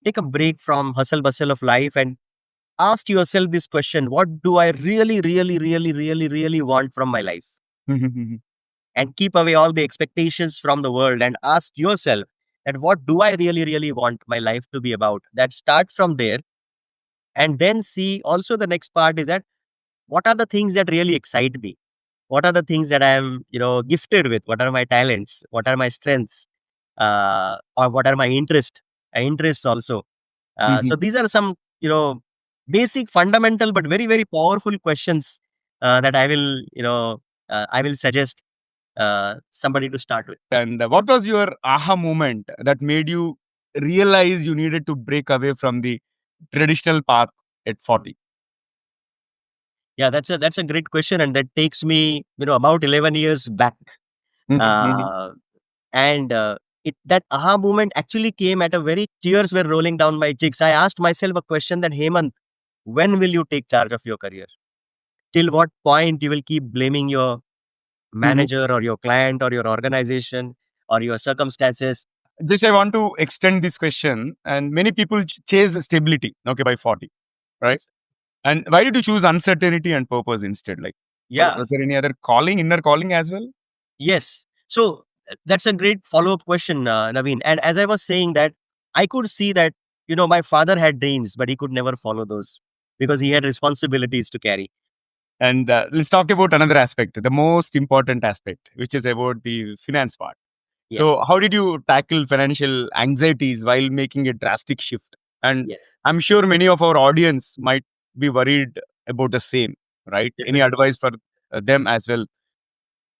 take a break from hustle bustle of life and ask yourself this question: what do I really, really, really, really, really want from my life? And keep away all the expectations from the world and ask yourself that what do I really, really want my life to be about? That start from there, and then see also the next part is that what are the things that really excite me? What are the things that I am, gifted with? What are my talents? What are my strengths? Or what are my interests also? So these are some, basic, fundamental, but very, very powerful questions that I will suggest somebody to start with. And what was your aha moment that made you realize you needed to break away from the traditional path at 40? Yeah, that's a great question, and that takes me, about 11 years back. Uh, and that aha moment actually came at a very tears were rolling down my cheeks. I asked myself a question that, Hemant, when will you take charge of your career? Till what point you will keep blaming your manager or your client or your organization or your circumstances? Just I want to extend this question. And many people chase stability, okay, by 40, right? And why did you choose uncertainty and purpose instead? Like, Yeah. was there any other calling, inner calling as well? Yes. So that's a great follow-up question, Naveen. And as I was saying that, I could see that, my father had dreams, but he could never follow those because he had responsibilities to carry. And let's talk about another aspect, the most important aspect, which is about the finance part. Yeah. So, how did you tackle financial anxieties while making a drastic shift? And Yes. I'm sure many of our audience might be worried about the same, right? Any Definitely. advice for them as well?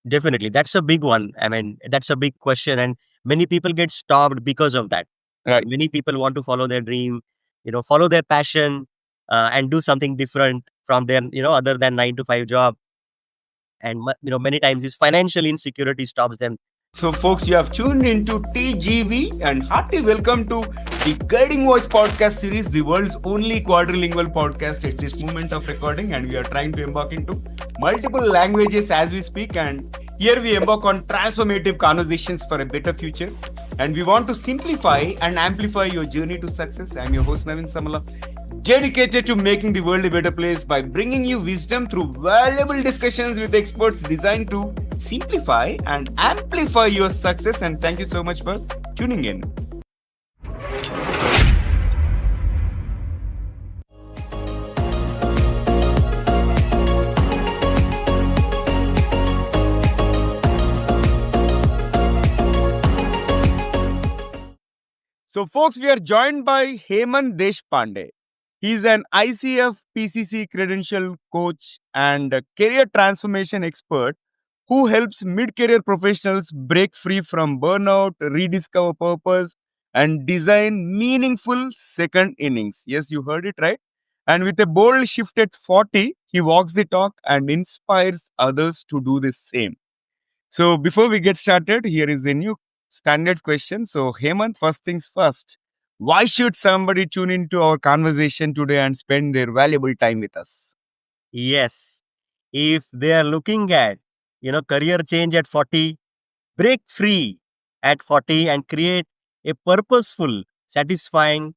Definitely. That's a big one. I mean, that's a big question. And many people get stopped because of that. Right. Many people want to follow their dream, follow their passion, and do something different from their, other than 9 to 5 job. And, many times this financial insecurity stops them. So, folks, you have tuned into TGV and hearty welcome to the Guiding Voice podcast series, the world's only quadrilingual podcast at this moment of recording. And we are trying to embark into multiple languages as we speak. And here we embark on transformative conversations for a better future. And we want to simplify and amplify your journey to success. I'm your host, Naveen Samala, dedicated to making the world a better place by bringing you wisdom through valuable discussions with experts designed to simplify and amplify your success. And thank you so much for tuning in. So, folks, we are joined by Hemant Deshpande. He's an ICF PCC credentialed coach and a career transformation expert who helps mid-career professionals break free from burnout, rediscover purpose, and design meaningful second innings. Yes, you heard it right. And with a bold shift at 40, he walks the talk and inspires others to do the same. So before we get started, here is the new standard question. So Hemant, first things first, why should somebody tune into our conversation today and spend their valuable time with us? Yes. If they are looking at, career change at 40, break free at 40 and create a purposeful, satisfying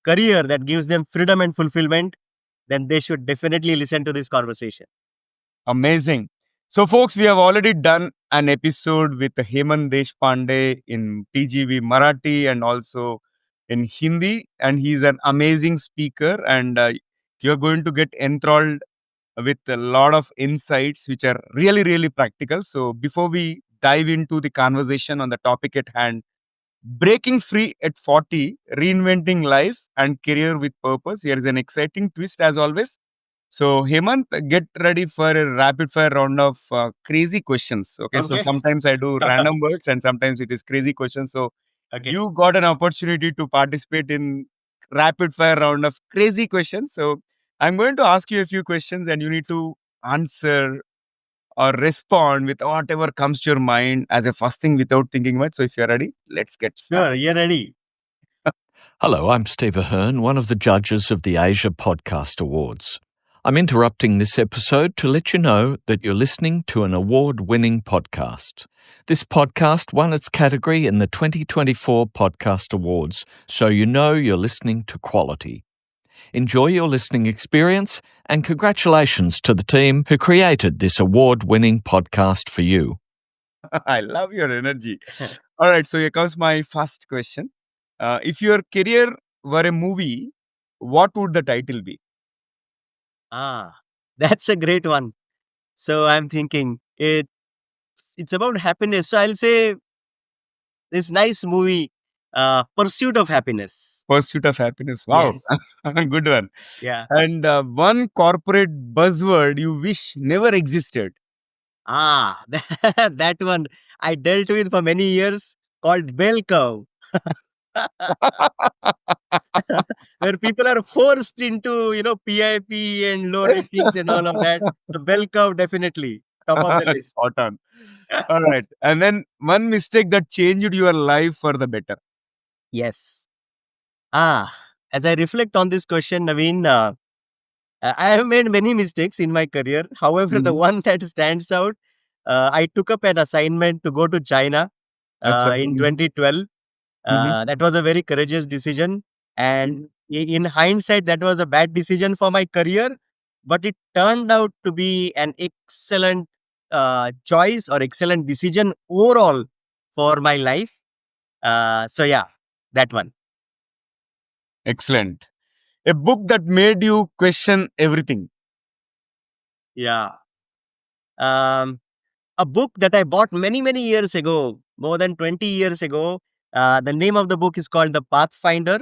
career that gives them freedom and fulfillment, then they should definitely listen to this conversation. Amazing. So, folks, we have already done an episode with Hemant Deshpande in TGV Marathi and also in Hindi, and he's an amazing speaker. And you're going to get enthralled with a lot of insights, which are really, really practical. So, before we dive into the conversation on the topic at hand, breaking free at 40, reinventing life and career with purpose. Here is an exciting twist as always. So, Hemant, get ready for a rapid fire round of crazy questions. Okay. So, Okay. sometimes I do random words and sometimes it is crazy questions. So, Okay. you got an opportunity to participate in rapid fire round of crazy questions. So, I'm going to ask you a few questions and you need to answer or respond with whatever comes to your mind as a first thing without thinking much. So, if you're ready, let's get started. Sure, you're ready. Hello, I'm Steve Ahern, one of the judges of the Asia Podcast Awards. I'm interrupting this episode to let you know that you're listening to an award-winning podcast. This podcast won its category in the 2024 Podcast Awards, so you know you're listening to quality. Enjoy your listening experience, and congratulations to the team who created this award-winning podcast for you. I love your energy. All right, so here comes my first question. If your career were a movie, what would the title be? That's a great one. So I'm thinking it's about happiness. So I'll say this nice movie, Pursuit of Happiness. Pursuit of Happiness. Wow, Yes. good one. Yeah. And one corporate buzzword you wish never existed. That one I dealt with for many years, called bell curve, where people are forced into, PIP and low ratings and all of that. So bell curve, definitely top of the list. Spot on. All right. And then one mistake that changed your life for the better. Yes. As I reflect on this question, Naveen, I have made many mistakes in my career. However, the Mhm. one that stands out, I took up an assignment to go to China Acha. in Mhm. 2012. Mhm. That was a very courageous decision. And in hindsight, that was a bad decision for my career. But it turned out to be an excellent choice or excellent decision overall for my life. So, yeah, that one. Excellent. A book that made you question everything. Yeah. Um, a book that I bought many, many years ago, more than 20 years ago. The name of the book is called The Pathfinder.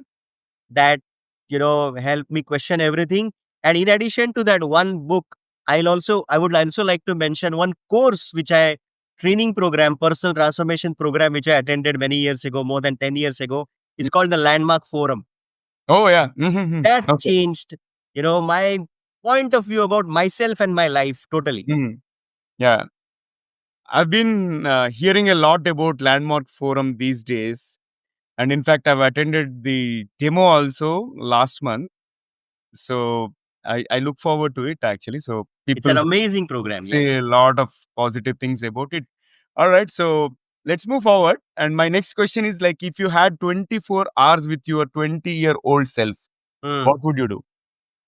That, helped me question everything. And in addition to that one book, I would also like to mention one course which I training program, personal transformation program, which I attended many years ago, more than 10 years ago. It's called the Landmark Forum. Oh, yeah. Mhm. That Okay. changed, my point of view about myself and my life totally. Mhm. Yeah. I've been hearing a lot about Landmark Forum these days. And in fact, I've attended the demo also last month. So I look forward to it actually. So It's an people amazing program. say a Yes. lot of positive things about it. All right. So let's move forward. And my next question is like, if you had 24 hours with your 20-year-old self, Mm. what would you do?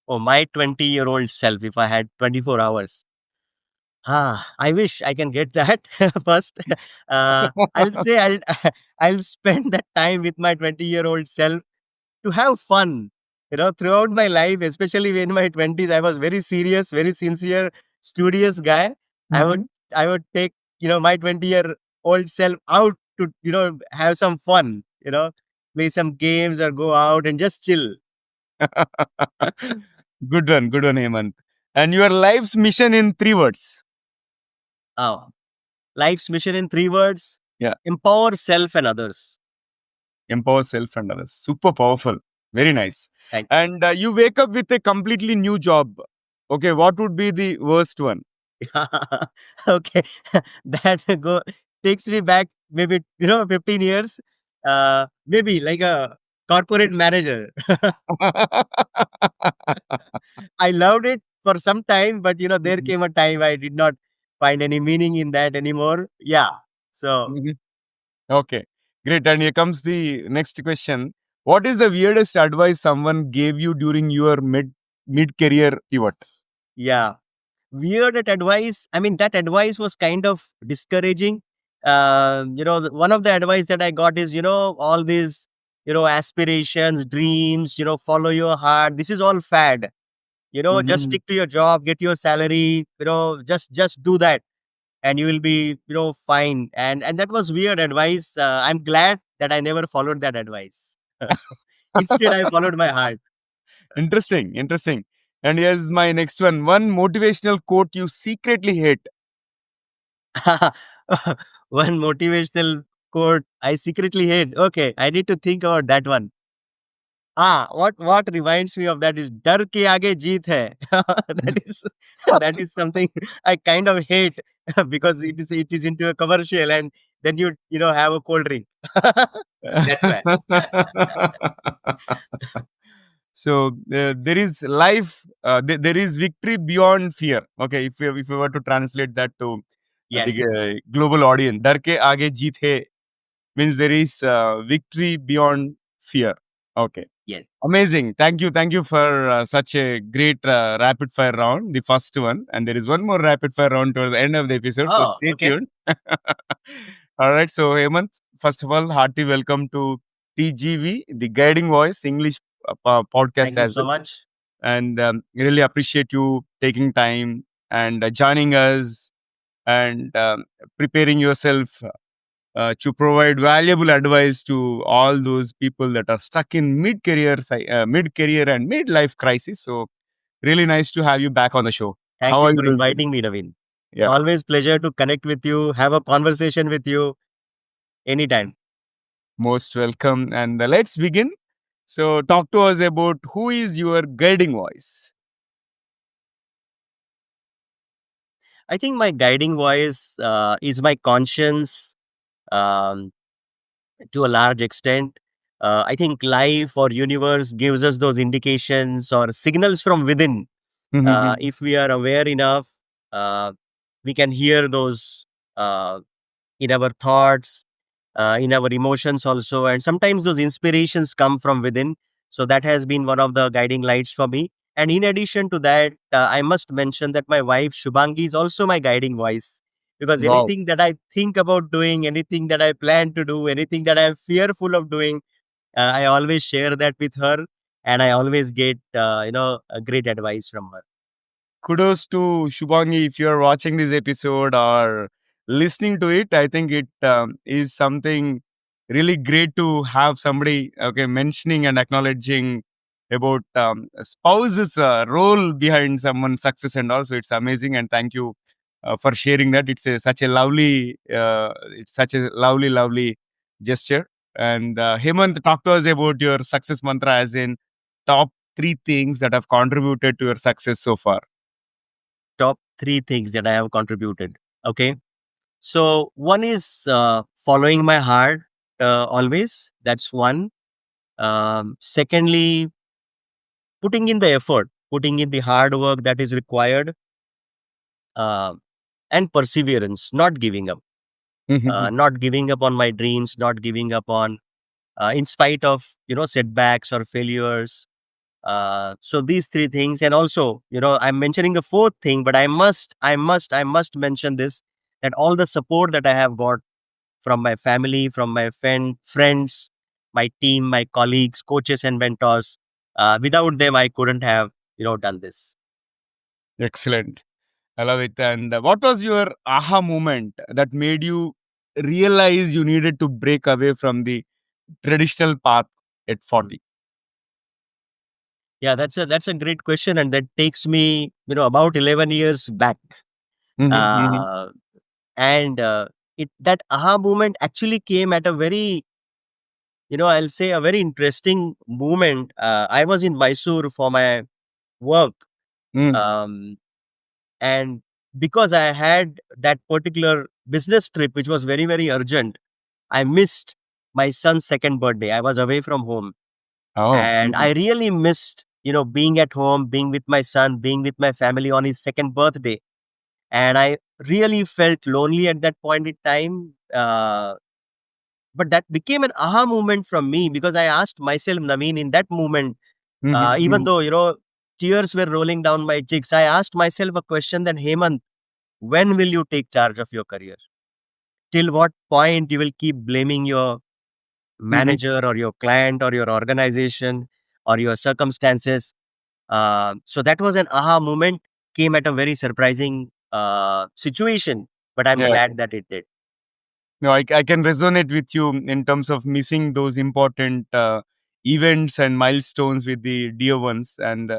Oh, my 20-year-old self, if I had 24 hours. I wish I can get that first. I'll say I'll spend that time with my 20-year-old self to have fun. Throughout my life, especially in my 20s, I was very serious, very sincere, studious guy. I would Mhm. I would take, my 20-year-old self out to, have some fun, play some games or go out and just chill. Good one, Hemant. And your life's mission in 3 words. Oh, life's mission in 3 words: Yeah, empower self and others. empower self and others. Super powerful. Very nice. Thank And you wake up with a completely new job. Okay, what would be the worst one? Okay, that go takes me back maybe 15 years. Maybe like a corporate manager. I loved it for some time, but there Mhm. came a time I did not find any meaning in that anymore. Yeah. So Mhm. Okay, great. And here comes the next question. What is the weirdest advice someone gave you during your mid career pivot? yeah, weird at advice. I mean, that advice was kind of discouraging. One of the advice that I got is, all these, aspirations, dreams, follow your heart. This is all fad. Just Mhm. stick to your job, get your salary. Just do that, and you will be, fine. And that was weird advice. I'm glad that I never followed that advice. Instead, I followed my heart. Interesting, interesting. And here's my next one. One motivational quote you secretly hate. One motivational quote I secretly hate. Okay, I need to think about that one. What reminds me of that is "डर के आगे जीत है." That is that is something I kind of hate because it is into a commercial, and then you have a cold drink. That's why. So there is life, there is victory beyond fear. Okay, if you were to translate that to Yes. the global audience. डर के आगे जीत है means there is victory beyond fear. Okay. Yes. Amazing. Thank you for such a great rapid fire round, the first one. And there is one more rapid fire round towards the end of the episode. So Oh, stay okay. tuned. All right. So, Hemant, first of all, hearty welcome to TGV, the Guiding Voice English podcast Thank you as so well. much. And really appreciate you taking time and joining us and preparing yourself to provide valuable advice to all those people that are stuck in mid-career and mid-life crisis. So really nice to have you back on the show. Thank How you are you for doing today? inviting me, Naveen. It's Yeah, always pleasure to connect with you, have a conversation with you anytime. most welcome. And let's begin. So talk to us about who is your guiding voice. I think my guiding voice is my conscience, um, to a large extent. I think life or universe gives us those indications or signals from within. If we are aware enough, uh, we can hear those uh, in our thoughts, in our emotions also. And sometimes those inspirations come from within. So that has been one of the guiding lights for me. And in addition to that, I must mention that my wife Shubhangi is also my guiding voice, because Wow. anything that I think about doing, anything that I plan to do, anything that I'm fearful of doing, I always share that with her, and I always get a great advice from her. Kudos to Shubhangi if you are watching this episode or listening to it. I think it is something really great to have somebody mentioning and acknowledging about a spouse's role behind someone's success, and also it's amazing. And thank you for sharing that. It's such a lovely gesture. And Hemant, talk to us about your success mantra, as in top three things that have contributed to your success so far. Top three things that I have contributed. Okay. So one is following my heart always. That's one. Secondly, putting in the effort, putting in the hard work that is required, uh, and perseverance, not giving up, not giving up on my dreams, not giving up on, in spite of setbacks or failures. So these three things, and also I'm mentioning the fourth thing, but I must mention this, that all the support that I have got from my family, from my friends, my team, my colleagues, coaches, and mentors. Without them, I couldn't have done this. Excellent. I love it. And what was your aha moment that made you realize you needed to break away from the traditional path at 40? Yeah, that's a great question, and that takes me about 11 years back. Mm-hmm. Uh, and it that aha moment actually came at a very, I'll say, a very interesting moment. I was in Mysore for my work, Mm. um, and because I had that particular business trip, which was very very urgent, I missed my son's second birthday. I was away from home, Oh. and Mhm. I really missed being at home, being with my son, being with my family on his second birthday. And I really felt lonely at that point in time. But that became an aha moment from me, because I asked myself, Naveen, in that moment, Mhm, even mhm, though tears were rolling down my cheeks, I asked myself a question: that, Hemant, when will you take charge of your career? Till what point you will keep blaming your mhm. manager or your client or your organization or your circumstances? So that was an aha moment. Came at a very surprising situation, but I'm Yeah. glad that it did. No, I can resonate with you in terms of missing those important events and milestones with the dear ones. And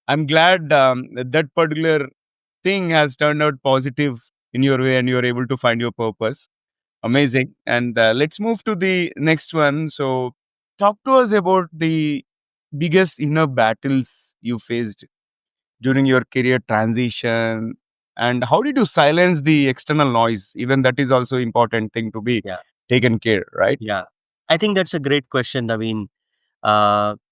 I'm glad that particular thing has turned out positive in your way and you're able to find your purpose. Amazing. And let's move to the next one. So, talk to us about the biggest inner battles you faced during your career transition, and how did you silence the external noise? Even that is also important thing to be Yeah, taken care, right? yeah. I think that's a great question, Naveen.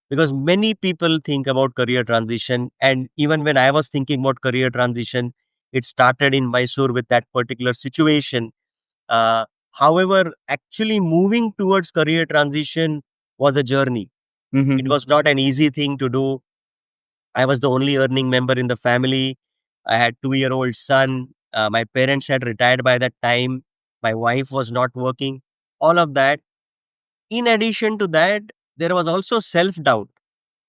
Because many people think about career transition, and even when I was thinking about career transition, It started in Mysore with that particular situation. Uh, However, actually moving towards career transition was a journey. It Mm-hmm. was not an easy thing to do. I was the only earning member in the family. I had 2-year-old son. My parents had retired by that time. My wife was not working. All of that. In addition to that, there was also self doubt.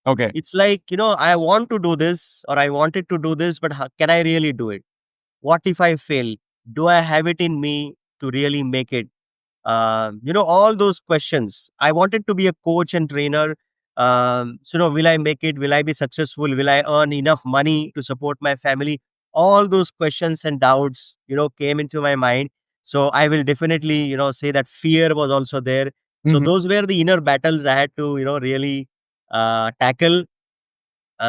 Okay. It's like, I want to do this or I wanted to do this, but can I really do it? What if I fail? Do I have it in me to really make it? All those questions. I wanted to be a coach and trainer. Will I make it? Will I be successful? Will I earn enough money to support my family? All those questions and doubts, came into my mind. So I will definitely, say that fear was also there. So Mm-hmm. those were the inner battles I had to, really tackle.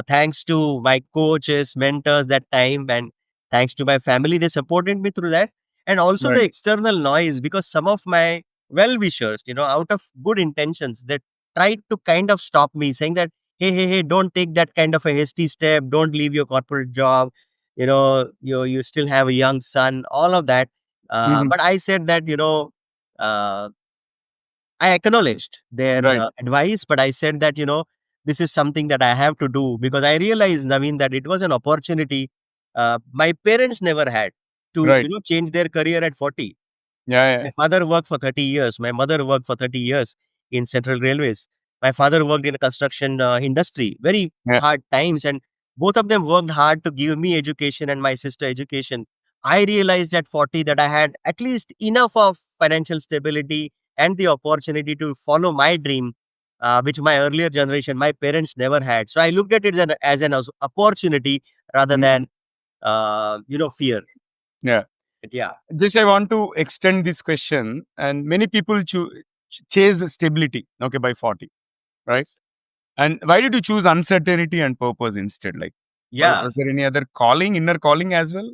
Thanks to my coaches, mentors that time, and thanks to my family, they supported me through that. And also the Right. external noise, because some of my well wishers, out of good intentions, they tried to kind of stop me, saying that, hey, don't take that kind of a hasty step, don't leave your corporate job, you still have a young son, all of that. Mm-hmm. But I said that, uh, I acknowledged their Right. advice, but I said that, this is something that I have to do because I realized, Naveen, that it was an opportunity my parents never had to, Right. change their career at 40. Yeah. My Yeah. father worked for 30 years. My mother worked for 30 years in Central Railways. My father worked in a construction industry, very Yeah. hard times. And both of them worked hard to give me education and my sister education. I realized at 40 that I had at least enough of financial stability and the opportunity to follow my dream, which my earlier generation, my parents never had. So I looked at it as an opportunity rather Mm-hmm. than, fear. Yeah. But yeah. Just I want to extend this question, and many people chase stability. Okay, by 40, right? And why did you choose uncertainty and purpose instead? Like, Yeah. was there any other calling, inner calling as well?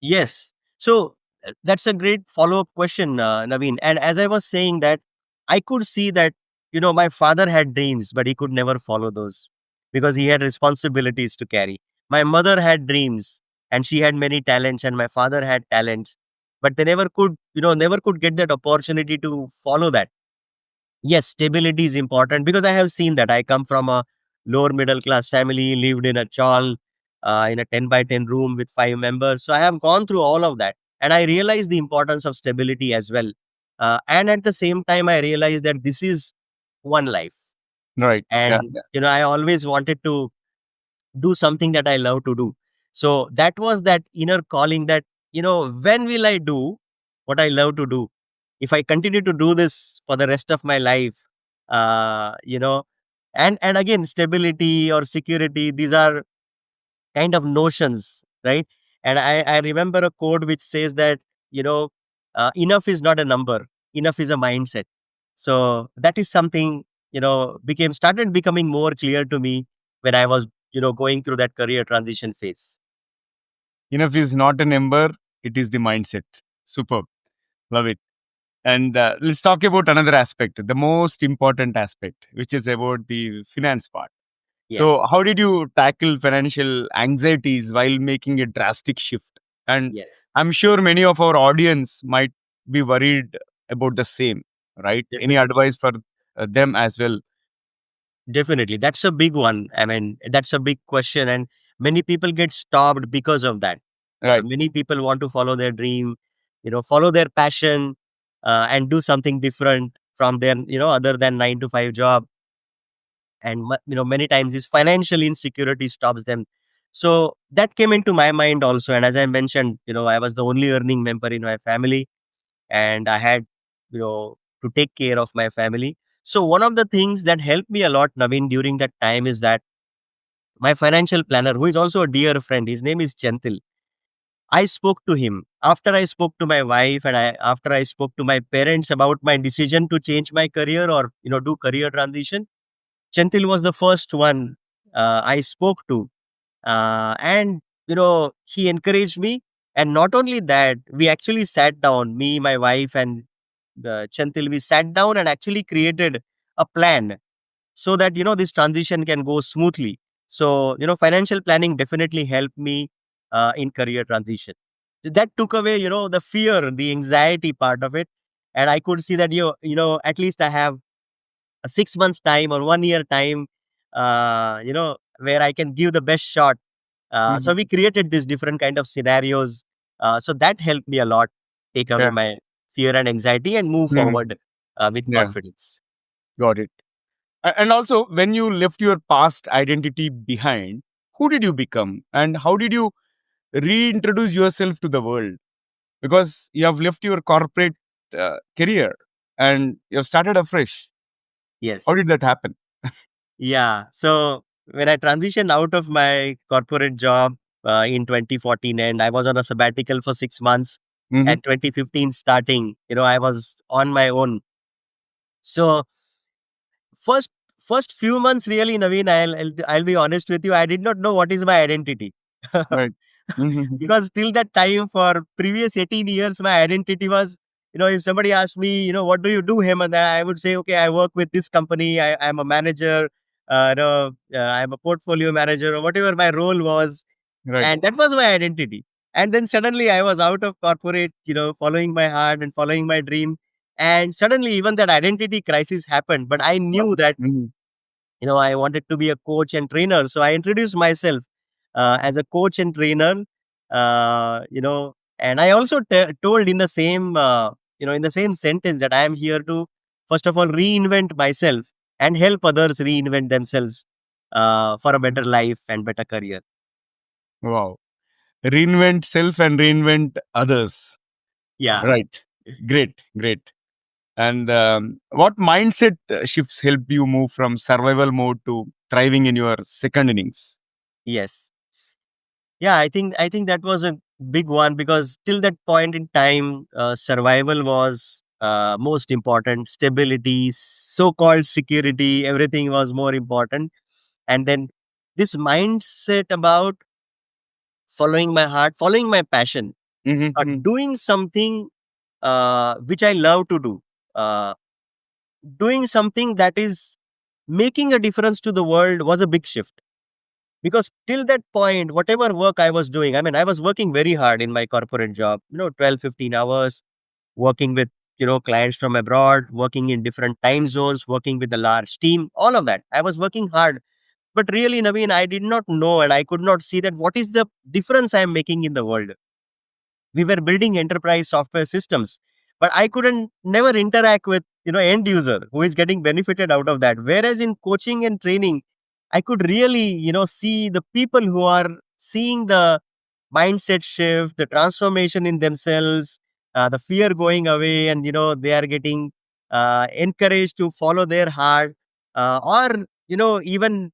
Yes. So that's a great follow up question, Naveen. And as I was saying that, I could see that, my father had dreams, but he could never follow those because he had responsibilities to carry. My mother had dreams and she had many talents, and my father had talents, but they never could get that opportunity to follow that. Yes, stability is important because I have seen that. I come from a lower middle class family, lived in a chawl, in a 10 by 10 room with 5 members. So I have gone through all of that. And I realized the importance of stability as well. And at the same time, I realized that this is one life. Right. Yeah. And, I always wanted to do something that I love to do. So that was that inner calling that, when will I do what I love to do? If I continue to do this for the rest of my life, uh, you know, and again, stability or security, these are kind of notions, right? And I remember a quote which says that, enough is not a number, enough is a mindset. So that is something, started becoming more clear to me when I was, going through that career transition phase. Enough is not a number; it is the mindset. Superb. Love it. And let's talk about another aspect, the most important aspect, which is about the finance part. Yeah. So, how did you tackle financial anxieties while making a drastic shift? And Yes. I'm sure many of our audience might be worried about the same, right? Any Definitely. advice for them as well? Definitely. That's a big one. I mean, that's a big question. And many people get stopped because of that. Right. Many people want to follow their dream, follow their passion, and do something different from their, other than 9 to 5 job. And, many times this financial insecurity stops them. So that came into my mind also. And as I mentioned, I was the only earning member in my family, and I had, to take care of my family. So one of the things that helped me a lot, Naveen, during that time is that my financial planner, who is also a dear friend, his name is Chantil. I spoke to him after I spoke to my wife, and after I spoke to my parents about my decision to change my career or, do career transition. Chantil was the first one I spoke to, and he encouraged me. And not only that, we actually sat down, me, my wife, and Chantil. We sat down and actually created a plan so that this transition can go smoothly. So financial planning definitely helped me. in career transition. So that took away, the fear, the anxiety part of it. And I could see that, at least I have a 6 months time or 1 year time, where I can give the best shot. So we Mhm. created these different kind of scenarios. So that helped me a lot, take away Yeah. my fear and anxiety and move Mhm. forward with Yeah. confidence. Got it. And also, when you left your past identity behind, who did you become, and how did you reintroduce yourself to the world? Because you have left your corporate career and you have started afresh. How Yes. did that happen? Yeah. So when I transitioned out of my corporate job in 2014, and I was on a sabbatical for 6 months, Hmm. and 2015 starting, I was on my own. So first first few months, really, Naveen, I'll be honest with you, I did not know what is my identity. Right. Hmm. Because till that time, for previous 18 years, my identity was, if somebody asked me, what do you do, him, and I would say, okay, I work with this company, I'm a manager, I'm a portfolio manager, or whatever my role was, Right. and that was my identity. And then suddenly I was out of corporate, following my heart and following my dream, and suddenly even that identity crisis happened. But I knew that, Hmm. I wanted to be a coach and trainer. So I introduced myself as a coach and trainer, and I also told in the same, in the same sentence, that I am here to, first of all, reinvent myself and help others reinvent themselves for a better life and better career. Wow. Reinvent self and reinvent others. Yeah. Right. Great. Great. And what mindset shifts help you move from survival mode to thriving in your second innings? Yes. Yeah, I think that was a big one, because till that point in time, survival was most important. Stability, so-called security, everything was more important. And then this mindset about following my heart, following my passion, Hmm. doing something which I love to do, uh, doing something that is making a difference to the world, was a big shift. Because till that point, whatever work I was doing, I mean, I was working very hard in my corporate job, 12, 15 hours, working with, clients from abroad, working in different time zones, working with a large team, all of that. I was working hard. But really, Naveen, I did not know, and I could not see that what is the difference I am making in the world. We were building enterprise software systems, but I couldn't never interact with, end user who is getting benefited out of that. Whereas in coaching and training, I could really, see the people who are seeing the mindset shift, the transformation in themselves, the fear going away, and they are getting encouraged to follow their heart, or even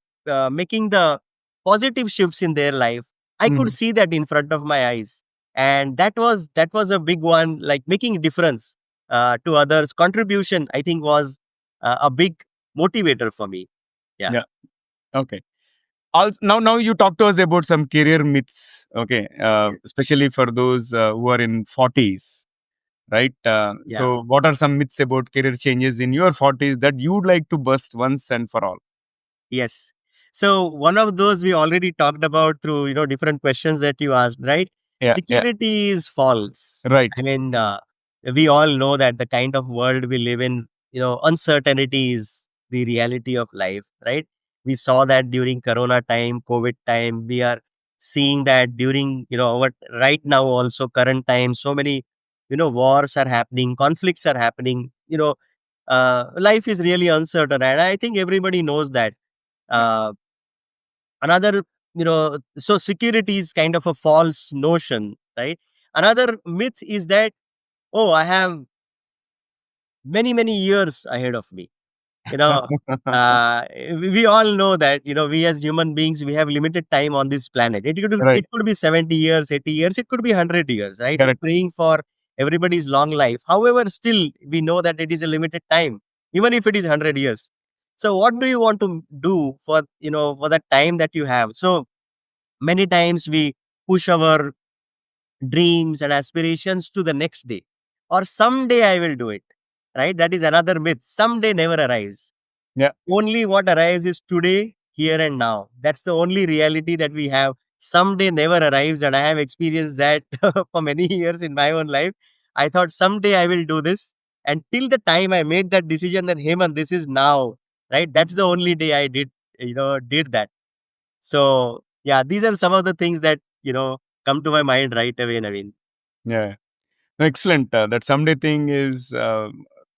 making the positive shifts in their life. I could Hmm. see that in front of my eyes, and that was a big one, like making a difference to others. Contribution, I think, was a big motivator for me. Yeah. Yeah. Okay. Also, now you talk to us about some career myths. Okay. Especially for those who are in 40s, right? Yeah. So, what are some myths about career changes in your 40s that you'd like to bust once and for all? Yes. So one of those we already talked about through, different questions that you asked, right? Yeah. Yeah. Security is false. Right. I mean, we all know that the kind of world we live in, uncertainty is the reality of life, right? We saw that during Corona time, COVID time. We are seeing that during, what right now also current time. So many, wars are happening, conflicts are happening. Life is really uncertain, and I think everybody knows that. Yeah. uh, Another, so security is kind of a false notion, right? Another myth is that, oh, I have many years ahead of me. you know uh, we all know that, we as human beings, we have limited time on this planet. Right. It could be 70 years, 80 years, it could be 100 years, right? Correct. Praying for everybody's long life. However, still we know that it is a limited time, even if it is 100 years. So what do you want to do for, for that time that you have? So many times we push our dreams and aspirations to the next day, or someday I will do it, right? That is another myth. Someday never arrives. Yeah. Only what arrives is today, here and now. That's the only reality that we have. someday never arrives, and I have experienced that for many years in my own life. I thought someday I will do this, and till the time I made that decision that Heyman, this is now, right? That's the only day I did that. So yeah, these are some of the things that come to my mind right away, Naveen. Yeah. Excellent. That someday thing is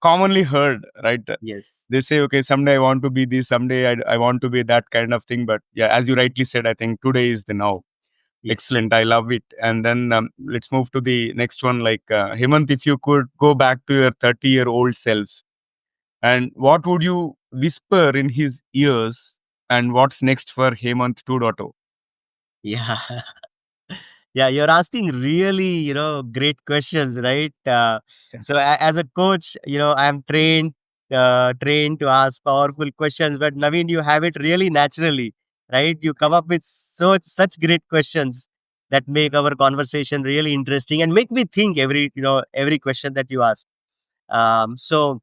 commonly heard, right? Yes, They say, okay, someday I want to be this, someday I want to be that kind of thing. But yeah, as you rightly said, I think today is the now. yes. Excellent. I love it. And then let's move to the next one. Like, Hemant, if you could go back to your 30-year-old self, and what would you whisper in his ears? And what's next for Hemant 2.0? Yeah. Yeah, you're asking really, great questions, right? Yeah. So as a coach, I'm trained to ask powerful questions, but Naveen, you have it really naturally, right? You come up with such great questions that make our conversation really interesting and make me think every question that you ask. So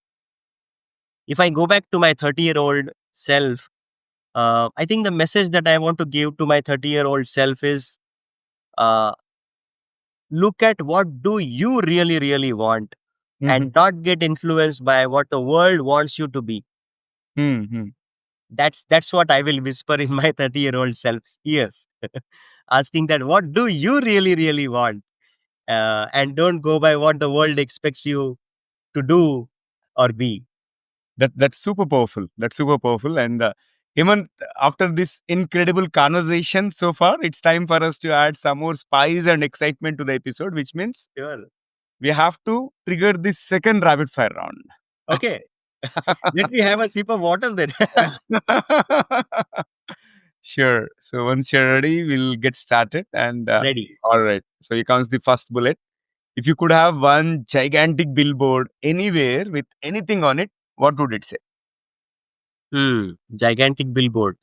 if I go back to my 30-year-old self, I think the message that I want to give to my 30-year-old self is, uh, look at what do you really really want, and Mhm. not get influenced by what the world wants you to be. Mhm. That's what I will whisper in my 30-year-old self's ears, asking that what do you really really want, and don't go by what the world expects you to do or be. That's super powerful. That's super powerful. And Hemant, after this incredible conversation so far, it's time for us to add some more spice and excitement to the episode, which means Sure. we have to trigger this second rapid fire round. Okay. Let me have a sip of water then. Sure. So once you're ready, we'll get started. And Ready. all right. So here comes the first bullet. If you could have one gigantic billboard anywhere with anything on it, what would it say? Gigantic billboard.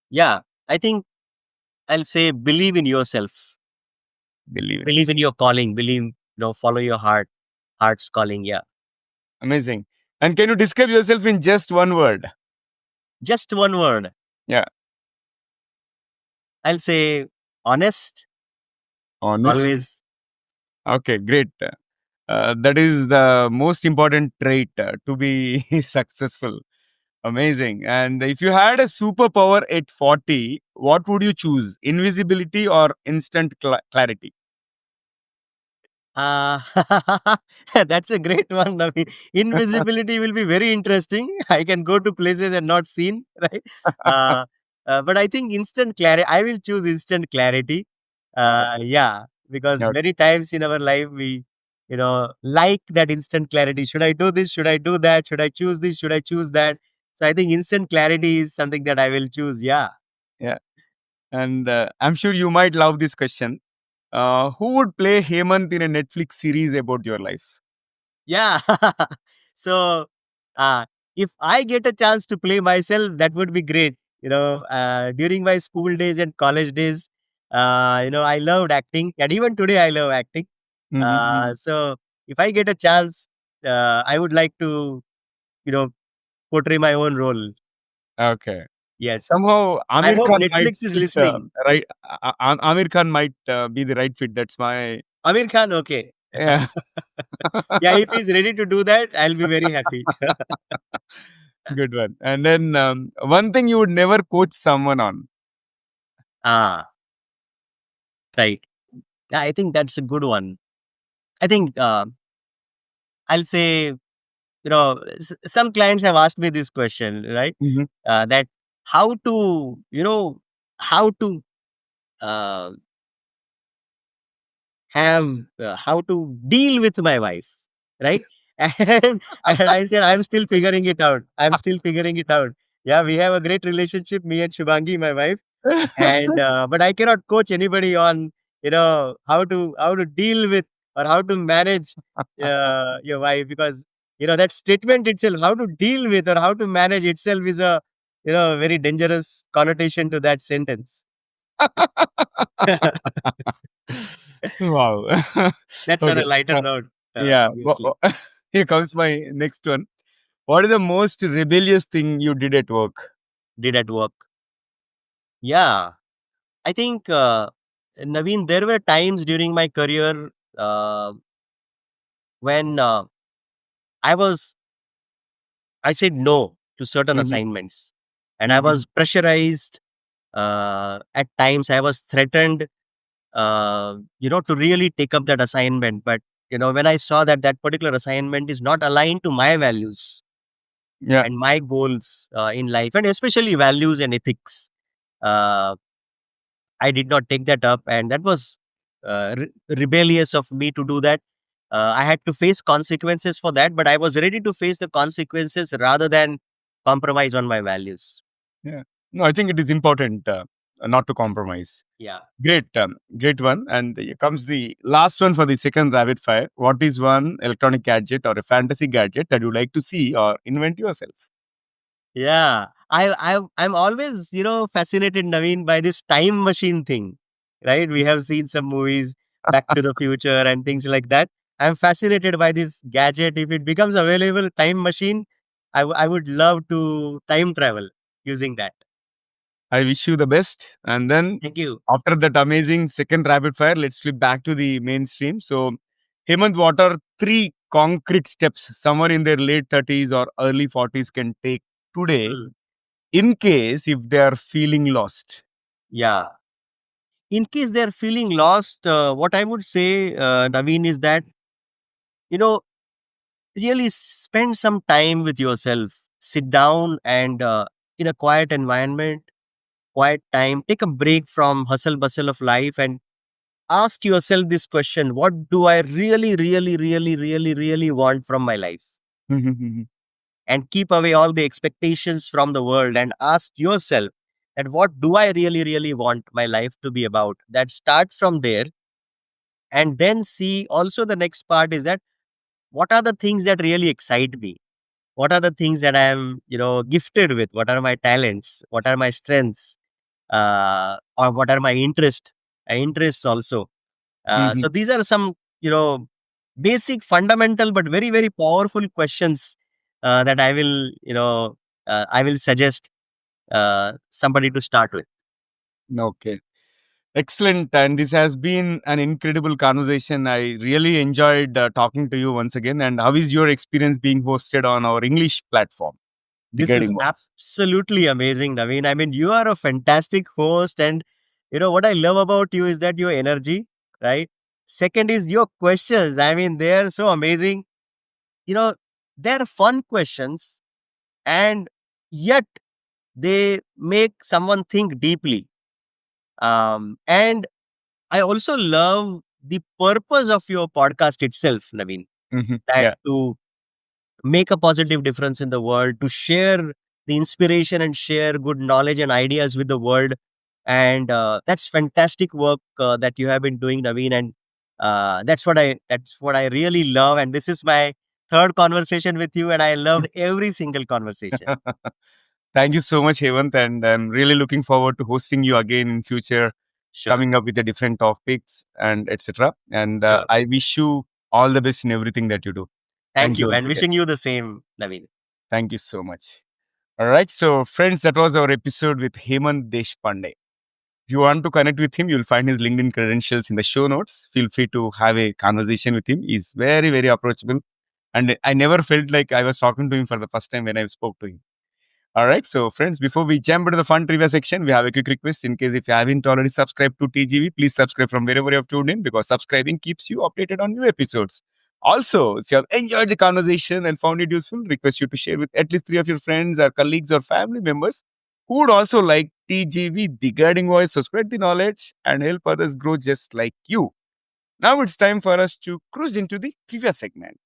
Yeah, I think I'll say believe in yourself. Believe in Believe yourself. in your calling. Believe, follow your heart's calling. Yeah. Amazing. And can you describe yourself in just one word? Just one word. Yeah. I'll say honest. Honest. Always. Okay, great. That is the most important trait to be successful. Amazing. And if you had a superpower at 40, what would you choose? Invisibility or instant clarity? Uh, that's a great one. I mean, invisibility will be very interesting. I can go to places and not seen, right? Uh, but I think instant clarity, I will choose instant clarity. Yeah, because Okay. many times in our life, we, like that instant clarity. Should I do this? Should I do that? Should I choose this? Should I choose that? So I think instant clarity is something that I will choose. Yeah. Yeah. And I'm sure you might love this question. Who would play Hemant in a Netflix series about your life? Yeah. So, uh, if I get a chance to play myself, that would be great. During my school days and college days, I loved acting, and even today I love acting. Mhm. So, if I get a chance, I would like to, you know, portray my own role. Okay. Yes. Somehow I Amir hope Khan might Netflix is fit listening. right. Amir Khan might be the right fit. That's my Amir Khan, okay. yeah. Yeah, if he's ready to do that, I'll be very happy. Good one. And then one thing you would never coach someone on. Ah, right. Yeah, I think that's a good one. I think I'll say, some clients have asked me this question, right? Mhm. That how to, how to uh, how to deal with my wife, right? And I said, I'm still figuring it out. I'm still figuring it out. Yeah, we have a great relationship, me and Shubhangi, my wife, and but I cannot coach anybody on how to deal with or how to manage your wife, because that statement itself, how to deal with or how to manage itself, is a very dangerous connotation to that sentence. Wow. That's on Okay. a lighter note, Yeah. obviously. Here comes my next one. What is the most rebellious thing you did at work? Did at work. Yeah. I think, Naveen, there were times during my career when I was, I said no to certain Mhm, assignments, and I mhm. was pressurized. At times, I was threatened, to really take up that assignment. But when I saw that that particular assignment is not aligned to my values Yeah. and my goals in life, and especially values and ethics, uh, I did not take that up, and that was rebellious of me to do that. I had to face consequences for that, but I was ready to face the consequences rather than compromise on my values. Yeah. No, I think it is important not to compromise. Yeah. Great, great one. And here comes the last one for the second rapid fire. What is one electronic gadget or a fantasy gadget that you like to see or invent yourself? Yeah, I'm always fascinated, Naveen, by this time machine thing. Right? We have seen some movies, Back to the Future and things like that. I'm fascinated by this gadget. If it becomes available, time machine, I would love to time travel using that. I wish you the best. And then Thank you. after that amazing second rapid fire, let's flip back to the mainstream. So, Hemant, what are three concrete steps someone in their late 30s or early 40s can take today Mm, in case if they are feeling lost? yeah. In case they're feeling lost, what I would say, Naveen, is that you know really spend some time with yourself. Sit down and in a quiet environment, quiet time, take a break from hustle bustle of life and ask yourself this question: what do I really, really, really, really, really want from my life? And keep away all the expectations from the world and ask yourself that what do I really, really want my life to be about? That start from there, and then see also the next part is that what are the things that really excite me? What are the things that I am, gifted with? What are my talents? What are my strengths? Or what are my interests also? So Mhm. these are some, basic, fundamental, but very, very powerful questions that I will suggest somebody to start with. Okay. Excellent. And this has been an incredible conversation. I really enjoyed talking to you once again. And how is your experience being hosted on our English platform, The This is Guiding Voice? absolutely amazing, Naveen. I mean, you are a fantastic host, and what I love about you is that your energy, right? Second is your questions. I mean, they are so amazing. You know, they're fun questions, and yet they make someone think deeply. And I also love the purpose of your podcast itself, Naveen, that Yeah. to make a positive difference in the world, to share the inspiration and share good knowledge and ideas with the world. And that's fantastic work that you have been doing, Naveen. And that's what I really love. And this is my third conversation with you, and I loved every single conversation. Thank you so much, Hevant. And I'm really looking forward to hosting you again in future, Sure, coming up with the different topics and etc. And sure. I wish you all the best in everything that you do. Thank Thank you you, once and again. wishing you the same, Naveen. Thank you so much. All right. So, friends, that was our episode with Hemant Deshpande. If you want to connect with him, you'll find his LinkedIn credentials in the show notes. Feel free to have a conversation with him. He's very, very approachable. And I never felt like I was talking to him for the first time when I spoke to him. All right. So, friends, before we jump into the fun trivia section, we have a quick request. In case if you haven't already subscribed to TGV, please subscribe from wherever you have tuned in because subscribing keeps you updated on new episodes. Also, if you have enjoyed the conversation and found it useful, request you to share with at least three of your friends or colleagues or family members who would also like TGV, the guiding voice, to spread the knowledge and help others grow just like you. Now it's time for us to cruise into the trivia segment.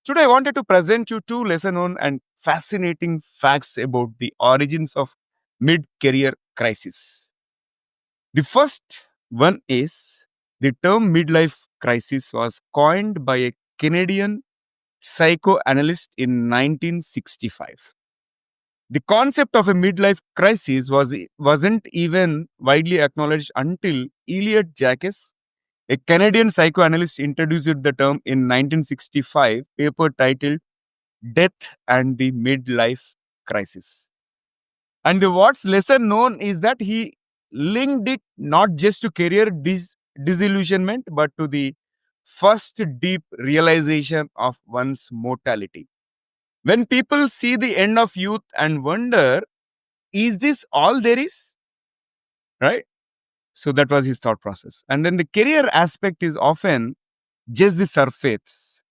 Today, I wanted to present you two lesser known and fascinating facts about the origins of mid career crisis. The first one is the term midlife crisis was coined by a Canadian psychoanalyst in 1965. The concept of a midlife crisis wasn't even widely acknowledged until Elliot Jacques, a Canadian psychoanalyst, introduced the term in 1965 paper titled Death and the Midlife Crisis. And what's lesser known is that he linked it not just to career disillusionment, but to the first deep realization of one's mortality. When people see the end of youth and wonder, is this all there is? Right? So that was his thought process. And then the career aspect is often just the surface.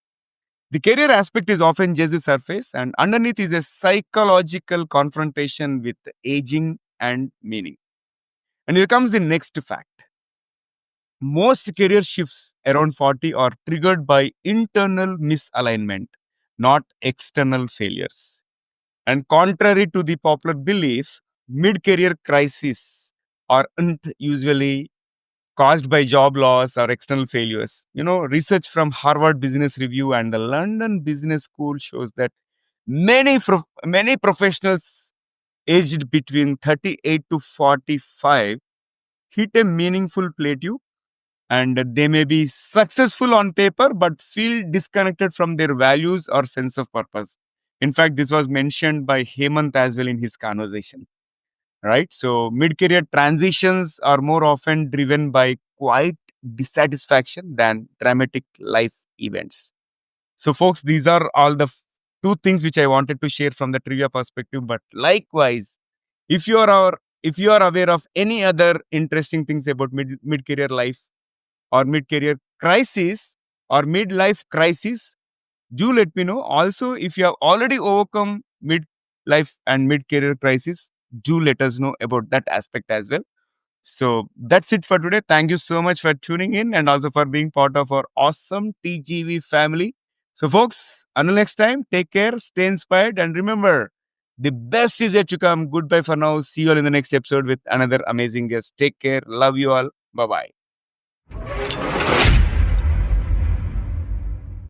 The career aspect is often just the surface, and underneath is a psychological confrontation with aging and meaning. And here comes the next fact. Most career shifts around 40 are triggered by internal misalignment, not external failures. And contrary to the popular belief, mid-career crises aren't usually caused by job loss or external failures. Research from Harvard Business Review and the London Business School shows that many professionals aged between 38 to 45 hit a meaningful plateau, and they may be successful on paper but feel disconnected from their values or sense of purpose. In fact, this was mentioned by Hemant as well in his conversation. Right? So mid-career transitions are more often driven by quiet dissatisfaction than dramatic life events. So folks, these are all the two things which I wanted to share from the trivia perspective. But likewise, if you are aware of any other interesting things about mid-career life or mid-career crisis or mid-life crisis, do let me know. Also, if you have already overcome mid-life and mid-career crisis, do let us know about that aspect as well. So that's it for today. Thank you so much for tuning in and also for being part of our awesome TGV family. So folks, until next time, take care, stay inspired, and remember, the best is yet to come. Goodbye for now. See you all in the next episode with another amazing guest. Take care. Love you all. Bye-bye.